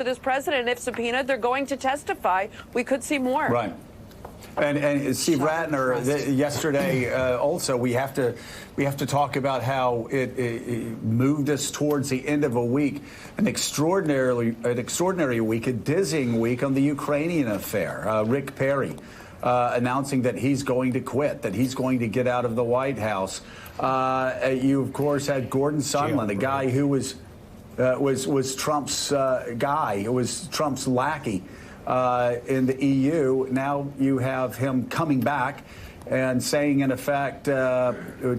For this president, if subpoenaed, they're going to testify. We could see more. Right. And Steve Ratner yesterday also we have to talk about how it moved us towards the end of a week, an extraordinary week, a dizzying week on the Ukrainian affair. Rick Perry announcing that he's going to quit, that he's going to get out of the White House. You of course had Gordon Sondland, a guy who was Trump's guy, who was Trump's lackey in the EU. Now you have him coming back and saying, in effect,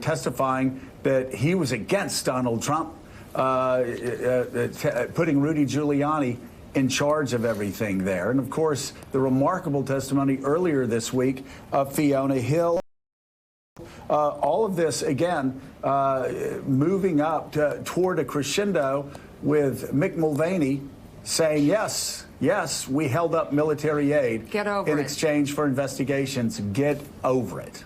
testifying that he was against Donald Trump, putting Rudy Giuliani in charge of everything there. And, of course, the remarkable testimony earlier this week of Fiona Hill. All of this, again, moving up toward a crescendo with Mick Mulvaney saying, yes, we held up military aid in exchange for investigations. Get over it.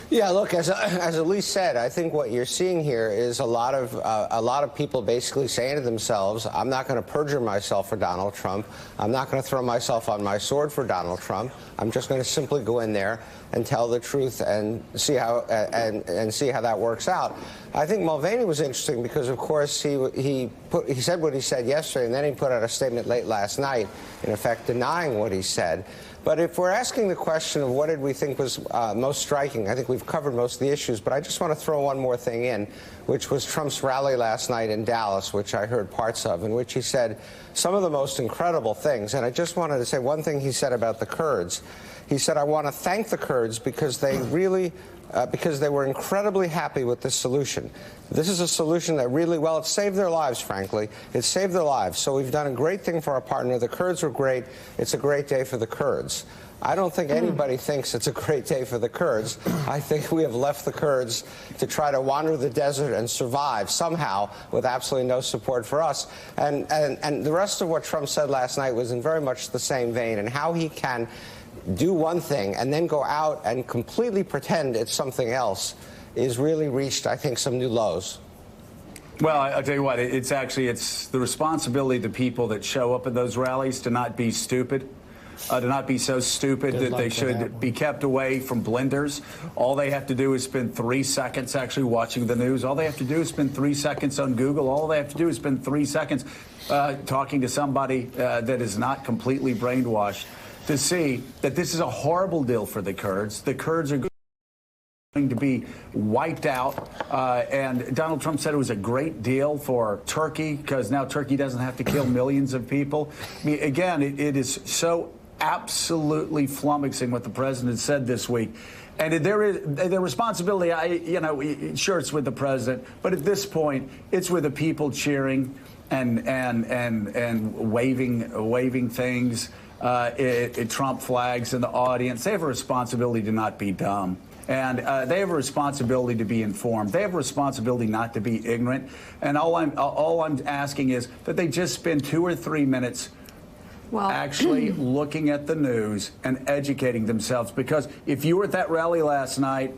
Yeah, look, as Elise said, I think what you're seeing here is a lot of people basically saying to themselves, I'm not going to perjure myself for Donald Trump. I'm not going to throw myself on my sword for Donald Trump. I'm just going to simply go in there and tell the truth and see how that works out. I think Mulvaney was interesting because, of course, he said what he said yesterday, and then he put out a statement late last night, in effect denying what he said. But if we're asking the question of what did we think was most striking, I think we've covered most of the issues. But I just want to throw one more thing in, which was Trump's rally last night in Dallas, which I heard parts of, in which he said some of the most incredible things. And I just wanted to say one thing he said about the Kurds. He said, I want to thank the Kurds because they really because they were incredibly happy with this solution. This is a solution that really, well, it saved their lives, frankly. It saved their lives. So we've done a great thing for our partner. The Kurds were great. It's a great day for the Kurds. I don't think anybody thinks it's a great day for the Kurds. I think we have left the Kurds to try to wander the desert and survive somehow with absolutely no support for us. And the rest of what Trump said last night was in very much the same vein, and how he can do one thing and then go out and completely pretend it's something else is really reached, I think, some new lows. Well, I'll tell you what, it's the responsibility of the people that show up at those rallies to not be stupid. To not be so stupid that they should be kept away from blenders. All they have to do is spend 3 seconds actually watching the news. All they have to do is spend 3 seconds on Google. All they have to do is spend 3 seconds talking to somebody that is not completely brainwashed to see that this is a horrible deal for the Kurds. The Kurds are going to be wiped out. And Donald Trump said it was a great deal for Turkey because now Turkey doesn't have to kill millions of people. I mean, again, it is so absolutely flummoxing what the president said this week. And their responsibility, sure, it's with the president, but at this point, it's with the people cheering and waving things, Trump flags in the audience. They have a responsibility to not be dumb. And they have a responsibility to be informed. They have a responsibility not to be ignorant. And all I'm asking is that they just spend 2 or 3 minutes actually looking at the news and educating themselves. Because if you were at that rally last night,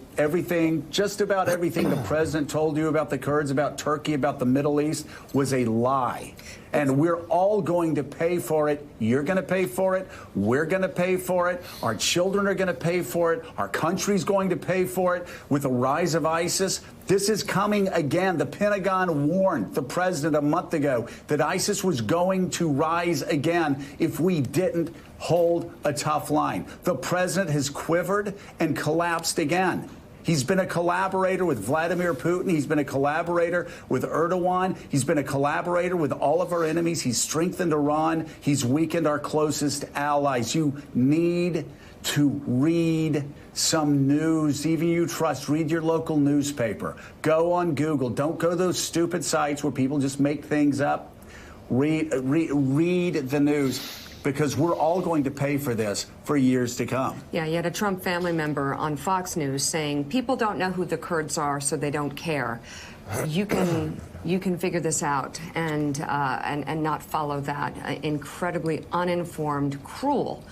just about everything the president told you about the Kurds, about Turkey, about the Middle East was a lie. And we're all going to pay for it. You're going to pay for it. We're going to pay for it. Our children are going to pay for it. Our country's going to pay for it. With the rise of ISIS, this is coming again. The Pentagon warned the president a month ago that ISIS was going to rise again if we didn't hold a tough line. The president has quivered and collapsed again. He's been a collaborator with Vladimir Putin. He's been a collaborator with Erdogan. He's been a collaborator with all of our enemies. He's strengthened Iran. He's weakened our closest allies. You need to read some news. Even you trust, read your local newspaper. Go on Google. Don't go to those stupid sites where people just make things up. Read the news. Because we're all going to pay for this for years to come. Yeah, you had a Trump family member on Fox News saying people don't know who the Kurds are, so they don't care. You can figure this out and not follow that incredibly uninformed, cruel